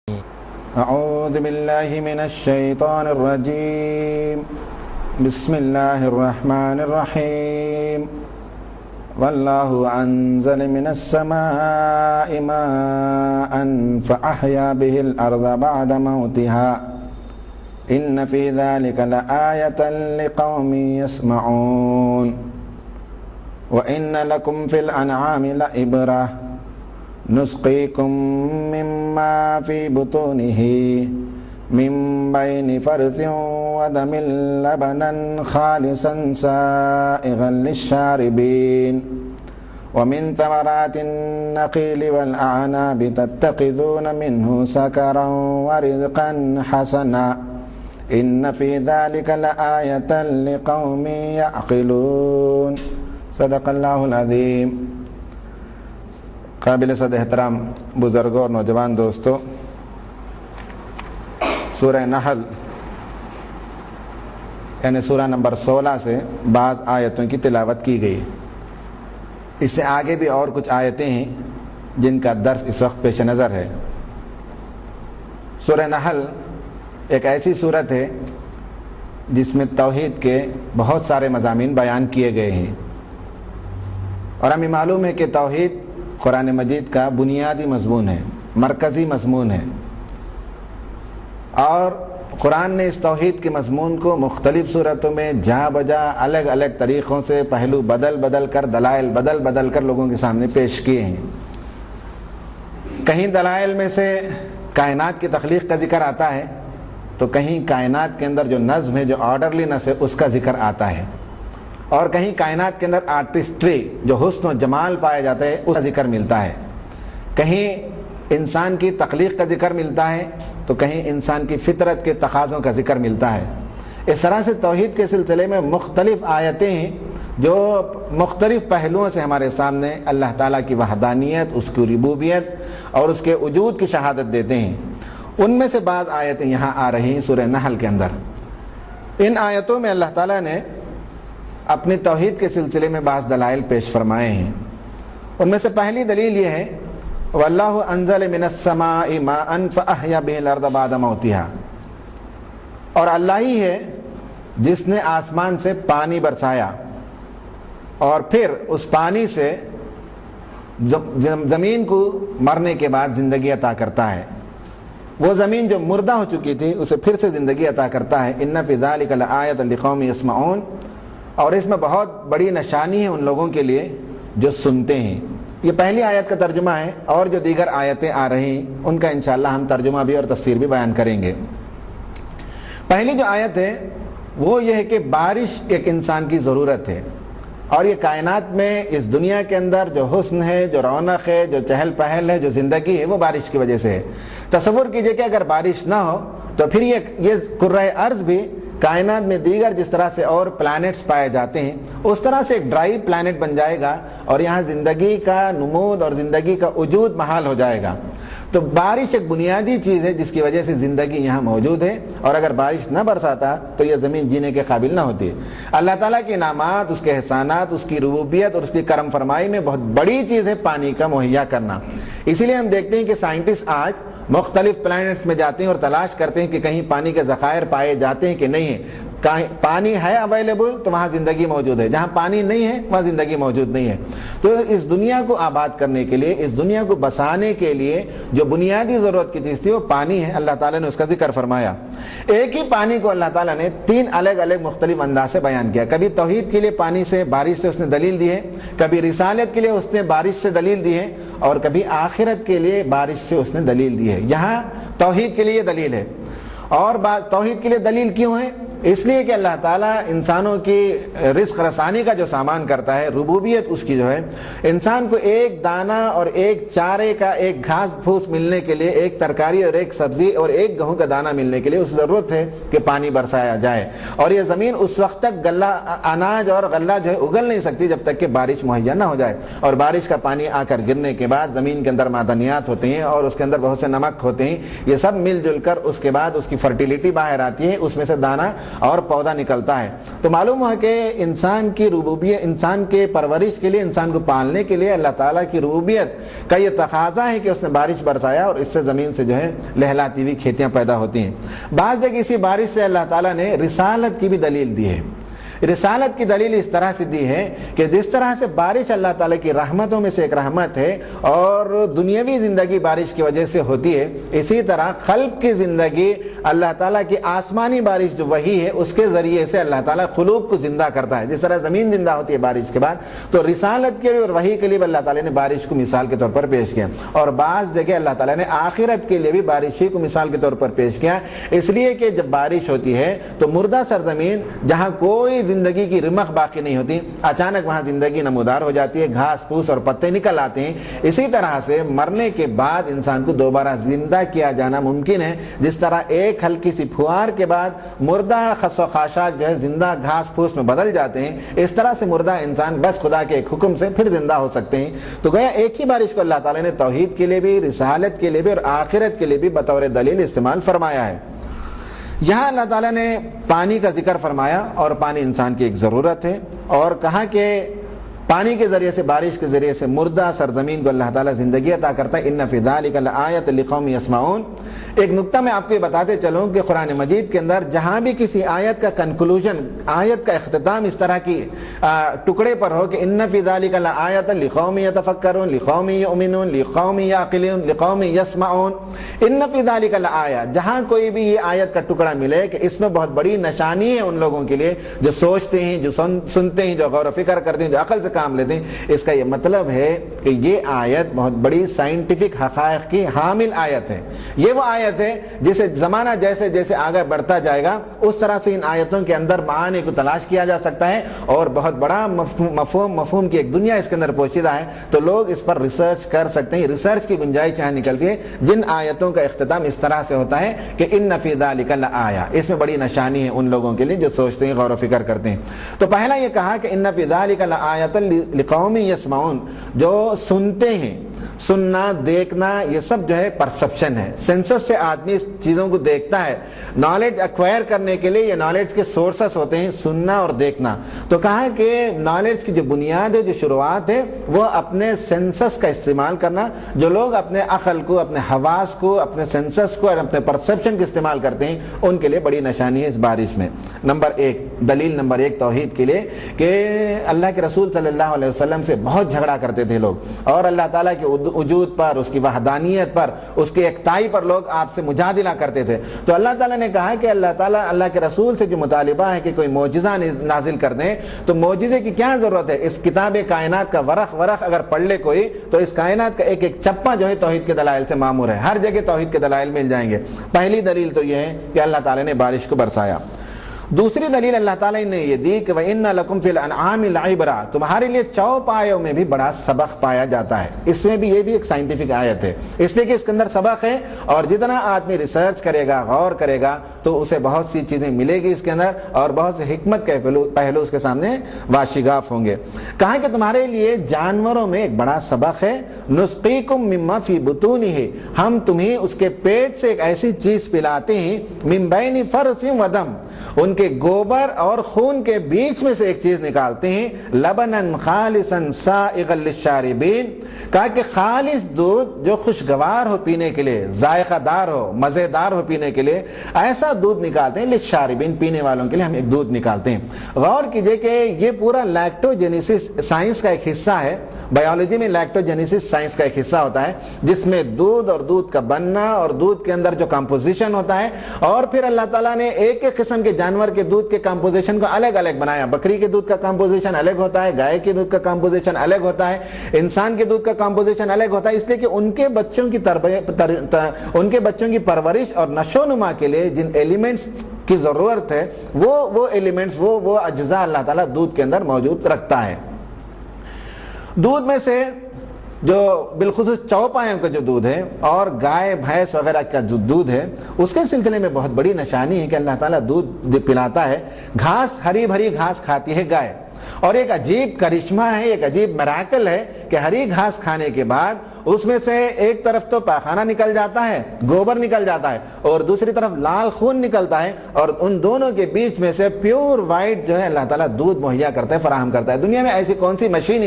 أعوذ بالله من الشيطان الرجيم بسم الله الرحمن الرحيم والله أنزل من السماء ماء فأحيا به الأرض بعد موتها إن في ذلك لآية لقوم يسمعون وإن لكم في الأنعام لعبرة نسقيكم مما في بطونه من بين فرث ودم لبنا خالصا سائغا للشاربين ومن ثمرات النخيل والأعناب تتخذون منه سكرا ورزقا حسنا إن في ذلك لآية لقوم يعقلون صدق اللہ العظیم۔ قابل صد احترام بزرگوں اور نوجوان دوستو، سورہ نحل یعنی سورہ نمبر 16 سے بعض آیتوں کی تلاوت کی گئی۔ اس سے آگے بھی اور کچھ آیتیں ہیں جن کا درس اس وقت پیش نظر ہے۔ سورہ نحل ایک ایسی سورت ہے جس میں توحید کے بہت سارے مضامین بیان کیے گئے ہیں، اور ہمیں معلوم ہے کہ توحید قرآن مجید کا بنیادی مضمون ہے، مرکزی مضمون ہے، اور قرآن نے اس توحید کے مضمون کو مختلف صورتوں میں جا بجا الگ الگ طریقوں سے پہلو بدل بدل کر، دلائل بدل بدل کر لوگوں کے سامنے پیش کیے ہیں۔ کہیں دلائل میں سے کائنات کی تخلیق کا ذکر آتا ہے، تو کہیں کائنات کے اندر جو نظم ہے، جو آرڈرلینس ہے، اس کا ذکر آتا ہے، اور کہیں کائنات کے اندر آرٹسٹری، جو حسن و جمال پایا جاتا ہے، اس کا ذکر ملتا ہے۔ کہیں انسان کی تخلیق کا ذکر ملتا ہے، تو کہیں انسان کی فطرت کے تقاضوں کا ذکر ملتا ہے۔ اس طرح سے توحید کے سلسلے میں مختلف آیتیں ہیں جو مختلف پہلوؤں سے ہمارے سامنے اللہ تعالیٰ کی وحدانیت، اس کی ربوبیت اور اس کے وجود کی شہادت دیتے ہیں۔ ان میں سے بعض آیتیں یہاں آ رہی ہیں سورہ نحل کے اندر۔ ان آیتوں میں اللہ تعالیٰ نے اپنی توحید کے سلسلے میں بعض دلائل پیش فرمائے ہیں۔ ان میں سے پہلی دلیل یہ ہے وَاللَّهُ أَنزَلَ مِنَ السَّمَاءِ مَاءً فَأَحْيَا بِهِ الْأَرْضَ بَعْدَ مَوْتِهَا، اور اللہ ہی ہے جس نے آسمان سے پانی برسایا اور پھر اس پانی سے زمین کو مرنے کے بعد زندگی عطا کرتا ہے۔ وہ زمین جو مردہ ہو چکی تھی اسے پھر سے زندگی عطا کرتا ہے۔ إِنَّ فِي ذَلِكَ لَآيَةً لِقَوْمٍ يَسْمَعُونَ، اور اس میں بہت بڑی نشانی ہے ان لوگوں کے لیے جو سنتے ہیں۔ یہ پہلی آیت کا ترجمہ ہے، اور جو دیگر آیتیں آ رہی ہیں ان کا انشاءاللہ ہم ترجمہ بھی اور تفسیر بھی بیان کریں گے۔ پہلی جو آیت ہے وہ یہ ہے کہ بارش ایک انسان کی ضرورت ہے، اور یہ کائنات میں اس دنیا کے اندر جو حسن ہے، جو رونق ہے، جو چہل پہل ہے، جو زندگی ہے، وہ بارش کی وجہ سے ہے۔ تصور کیجئے کہ اگر بارش نہ ہو تو پھر یہ کرۂ ارض بھی کائنات میں دیگر جس طرح سے اور پلانٹس پائے جاتے ہیں اس طرح سے ایک ڈرائی پلانٹ بن جائے گا، اور یہاں زندگی کا نمود اور زندگی کا وجود محال ہو جائے گا۔ تو بارش ایک بنیادی چیز ہے جس کی وجہ سے زندگی یہاں موجود ہے، اور اگر بارش نہ برساتا تو یہ زمین جینے کے قابل نہ ہوتی۔ اللہ تعالیٰ کے انعامات، اس کے احسانات، اس کی ربوبیت اور اس کی کرم فرمائی میں بہت بڑی چیز ہے پانی کا مہیا کرنا۔ اسی لیے ہم دیکھتے ہیں کہ سائنٹسٹ آج مختلف پلانٹس میں جاتے ہیں اور تلاش کرتے ہیں کہ کہیں پانی کے ذخائر پائے جاتے ہیں کہ نہیں ہے۔ پانی ہے اویلیبل تو وہاں زندگی موجود ہے، جہاں پانی نہیں ہے وہاں زندگی موجود نہیں ہے۔ تو اس دنیا کو آباد کرنے کے لیے، اس دنیا کو بسانے کے لیے جو بنیادی ضرورت کی چیز تھی وہ پانی ہے۔ اللہ تعالیٰ نے اس کا ذکر فرمایا۔ ایک ہی پانی کو اللہ تعالیٰ نے 3 الگ الگ مختلف انداز سے بیان کیا۔ کبھی توحید کے لیے پانی سے، بارش سے اس نے دلیل دی ہے، کبھی رسالت کے لیے اس نے بارش سے دلیل دی ہے، اور کبھی آخرت کے لیے بارش سے اس نے دلیل دی ہے۔ یہاں توحید کے لیے دلیل ہے۔ اور توحید کے لیے دلیل کیوں ہے؟ اس لیے کہ اللہ تعالیٰ انسانوں کی رزق رسانی کا جو سامان کرتا ہے، ربوبیت اس کی جو ہے، انسان کو ایک دانہ اور ایک چارے کا، ایک گھاس پھوس ملنے کے لیے، ایک ترکاری اور ایک سبزی اور ایک گہوں کا دانہ ملنے کے لیے اس ضرورت ہے کہ پانی برسایا جائے، اور یہ زمین اس وقت تک اناج اور غلہ جو ہے اگل نہیں سکتی جب تک کہ بارش مہیا نہ ہو جائے۔ اور بارش کا پانی آ کر گرنے کے بعد زمین کے اندر معدنیات ہوتے ہیں اور اس کے اندر بہت سے نمک ہوتے ہیں، یہ سب مل جل کر اس کے بعد اس کی فرٹیلیٹی باہر آتی ہے، اس میں سے دانہ اور پودا نکلتا ہے۔ تو معلوم ہوا کہ انسان کی ربوبیت، انسان کے پرورش کے لیے، انسان کو پالنے کے لیے اللہ تعالیٰ کی ربوبیت کا یہ تقاضا ہے کہ اس نے بارش برسایا اور اس سے زمین سے جو ہے لہلاتی ہوئی کھیتیاں پیدا ہوتی ہیں۔ بعض جگہ اسی بارش سے اللہ تعالیٰ نے رسالت کی بھی دلیل دی ہے۔ رسالت کی دلیل اس طرح سے دی ہے کہ جس طرح سے بارش اللہ تعالیٰ کی رحمتوں میں سے ایک رحمت ہے اور دنیاوی زندگی بارش کی وجہ سے ہوتی ہے، اسی طرح خلق کی زندگی اللہ تعالیٰ کی آسمانی بارش جو وہی ہے اس کے ذریعے سے اللہ تعالیٰ قلوب کو زندہ کرتا ہے۔ جس طرح زمین زندہ ہوتی ہے بارش کے بعد، تو رسالت کے لیے اور وحی کے لیے اللہ تعالیٰ نے بارش کو مثال کے طور پر پیش کیا، اور بعض جگہ اللہ تعالیٰ نے آخرت کے لیے بھی بارش ہی کو مثال کے طور پر پیش کیا، اس لیے کہ جب بارش ہوتی ہے تو مردہ سرزمین جہاں کوئی زندگی کی رمق باقی نہیں ہوتی، اچانک وہاں زندگی نمودار ہو جاتی ہے، گھاس پھوس اور پتے نکل آتے ہیں۔ اسی طرح سے مرنے کے بعد انسان کو دوبارہ زندہ کیا جانا ممکن ہے، جس طرح ایک ہلکی سی پھوار کے بعد مردہ خس و خاشاک جو ہے زندہ گھاس پھوس میں بدل جاتے ہیں، اس طرح سے مردہ انسان بس خدا کے ایک حکم سے پھر زندہ ہو سکتے ہیں۔ تو گویا ایک ہی بارش کو اللہ تعالیٰ نے توحید کے لیے بھی، رسالت کے لیے بھی اور آخرت کے لیے بھی بطور دلیل استعمال فرمایا ہے۔ یہاں اللہ تعالیٰ نے پانی کا ذکر فرمایا، اور پانی انسان کی ایک ضرورت ہے، اور کہا کہ پانی کے ذریعے سے، بارش کے ذریعے سے مردہ سرزمین کو اللہ تعالیٰ زندگی عطا کرتا ہے۔ ان فی ذلک لآیۃ لقوم یسمعون۔ ایک نقطہ میں آپ کو یہ بتاتے چلوں کہ قرآن مجید کے اندر جہاں بھی کسی آیت کا کنکلوژن، آیت کا اختتام اس طرح کی ٹکڑے پر ہو کہ ان فی ذلک لآیۃ لقوم یتفکرون، لقوم یؤمنون، لقوم یعقلون، لقوم یسمعون، ان فی ذلک لآیہ، جہاں کوئی بھی یہ آیت کا ٹکڑا ملے کہ اس میں بہت بڑی نشانی ہے ان لوگوں کے لیے جو سوچتے ہیں، جو سنتے ہیں، جو غور و فکر کرتے ہیں، جو عقل سے کام لیتے ہیں، اس کا یہ مطلب ہے کہ یہ آیت بہت بڑی سائنٹیفک حقائق کی حامل آیت ہے۔ یہ وہ آیت ہے جسے زمانہ جیسے جیسے آگے بڑھتا جائے گا اس طرح سے ان آیتوں کے اندر معانی کو تلاش کیا جا سکتا ہے، اور بہت بڑا مفہوم کی ایک دنیا اس کے اندر پوشیدہ ہے، تو لوگ اس پر ریسرچ کر سکتے ہیں۔ ریسرچ کی گنجائش یہاں نکلتی ہے جن آیتوں کا اختتام اس طرح سے ہوتا ہے کہ ان فی ذلک لآیہ، اس میں بڑی نشانی ہے ان لوگوں کے لیے جو سوچتے ہیں، غور و فکر کرتے ہیں۔ تو پہلا یہ کہا کہ ان فی ذلک لآیۃ لقوم یسمعون، جو سنتے ہیں، سننا، دیکھنا، یہ سب جو ہے پرسپشن ہے۔ سینسس سے آدمی اس چیزوں کو دیکھتا ہے۔ نالج ایکوائر کرنے کے لیے یہ نالج کے سورسز ہوتے ہیں، سننا اور دیکھنا۔ تو کہا کہ نالج کی جو بنیاد ہے، جو شروعات ہے، وہ اپنے سینسس کا استعمال کرنا۔ جو لوگ اپنے عقل کو، اپنے حواس کو، اپنے سینسس کو اور اپنے پرسپشن کو استعمال کرتے ہیں، ان کے لیے بڑی نشانی ہے اس بارش میں۔ نمبر ایک، دلیل نمبر ایک توحید کے لیے کہ اللہ کے رسول صلی اللہ علیہ وسلم سے بہت جھگڑا کرتے تھے لوگ، اور اللہ تعالیٰ کے وجود پر، اس کی وحدانیت پر، اس کی ایکتائی پر لوگ آپ سے مجادلہ کرتے تھے۔ تو اللہ تعالیٰ نے کہا کہ اللہ تعالیٰ، اللہ کے رسول سے جو مطالبہ ہے کہ کوئی معجزہ نازل کر دیں، تو معجزے کی کیا ضرورت ہے؟ اس کتاب کائنات کا ورق اگر پڑھ لے کوئی، تو اس کائنات کا ایک ایک چپا جو ہے توحید کے دلائل سے معمور ہے، ہر جگہ توحید کے دلائل مل جائیں گے۔ پہلی دلیل تو یہ ہے کہ اللہ تعالیٰ نے بارش کو برسایا۔ دوسری دلیل اللہ تعالیٰ نے یہ دی کہ وَإِنَّ لَكُمْ فِي الْأَنْعَامِ لَعِبْرَةً، تمہارے لیے چوپایوں میں بھی بڑا سبق پایا جاتا ہے۔ اس میں بھی یہ بھی ایک سائنٹیفک آیت ہے، اس لیے کہ اس کے اندر سبق ہے، اور جتنا آدمی ریسرچ کرے گا، غور کرے گا، تو اسے بہت سی چیزیں ملے گی اس کے اندر، اور بہت سے حکمت کے پہلو اس کے سامنے واشگاف ہوں گے۔ کہا کہ تمہارے لیے جانوروں میں ایک بڑا سبق ہے، نُسْقِيكُم مِّمَّا فِي بُطُونِهِ، ہم تمہیں اس کے پیٹ سے ایک ایسی چیز پلاتے ہیں، مِن بَيْنِ فَرْثٍ وَدَمٍ، ان کے گوبر اور خون کے بیچ میں سے ایک چیز نکالتے ہیں، لبنن خالصا سائغا للشاربین، کہا کہ خالص دودھ جو خوشگوار ہو پینے کے لیے، ذائقہ دار ہو، مزیدار ہو پینے کے لیے، ایسا دودھ نکالتے ہیں، للشاربین، پینے والوں کے لیے ہم ایک دودھ نکالتے ہیں۔ غور کیجئے کہ یہ پورا لیکٹوجینیسس سائنس کا ایک حصہ ہے۔ بایولوجی میں لیکٹوجینیسس سائنس کا ایک حصہ ہوتا ہے، جس میں دودھ اور دودھ کا بننا اور دودھ کے اندر جو کمپوزیشن ہوتا ہے، اور پھر اللہ تعالیٰ نے ایک ایک قسم کے جانور کے دودھ کے کمپوزیشن کو الگ الگ بنایا۔ بکری کے دودھ کا کمپوزیشن الگ ہوتا ہے، گائے کے دودھ کا کمپوزیشن الگ ہوتا ہے، انسان کے دودھ کا کمپوزیشن الگ ہوتا ہے، اس لیے کہ ان کے بچوں کی پرورش اور نشو و نما کے لیے جن ایلیمنٹس کی ضرورت ہے، وہ ایلیمنٹس، وہ اجزاء اللہ تعالیٰ دودھ کے اندر موجود رکھتا ہے۔ دودھ میں سے جو بالخصوص چوپایوں کا جو دودھ ہے اور گائے بھینس وغیرہ کا جو دودھ ہے، اس کے سلسلے میں بہت بڑی نشانی ہے کہ اللہ تعالیٰ دودھ پلاتا ہے۔ گھاس، ہری بھری گھاس کھاتی ہے گائے، اور ایک عجیب کرشمہ ہے، ایک عجیب میراکل ہے کہ ہری گھاس کھانے کے بعد اس میں سے ایک طرف تو پاخانہ نکل جاتا ہے، گوبر نکل جاتا ہے، اور دوسری طرف لال خون نکلتا ہے، اور ان دونوں کے بیچ میں سے پیور وائٹ جو ہے اللہ تعالیٰ دودھ مہیا کرتا ہے، فراہم کرتا ہے۔ دنیا میں ایسی کون سی مشین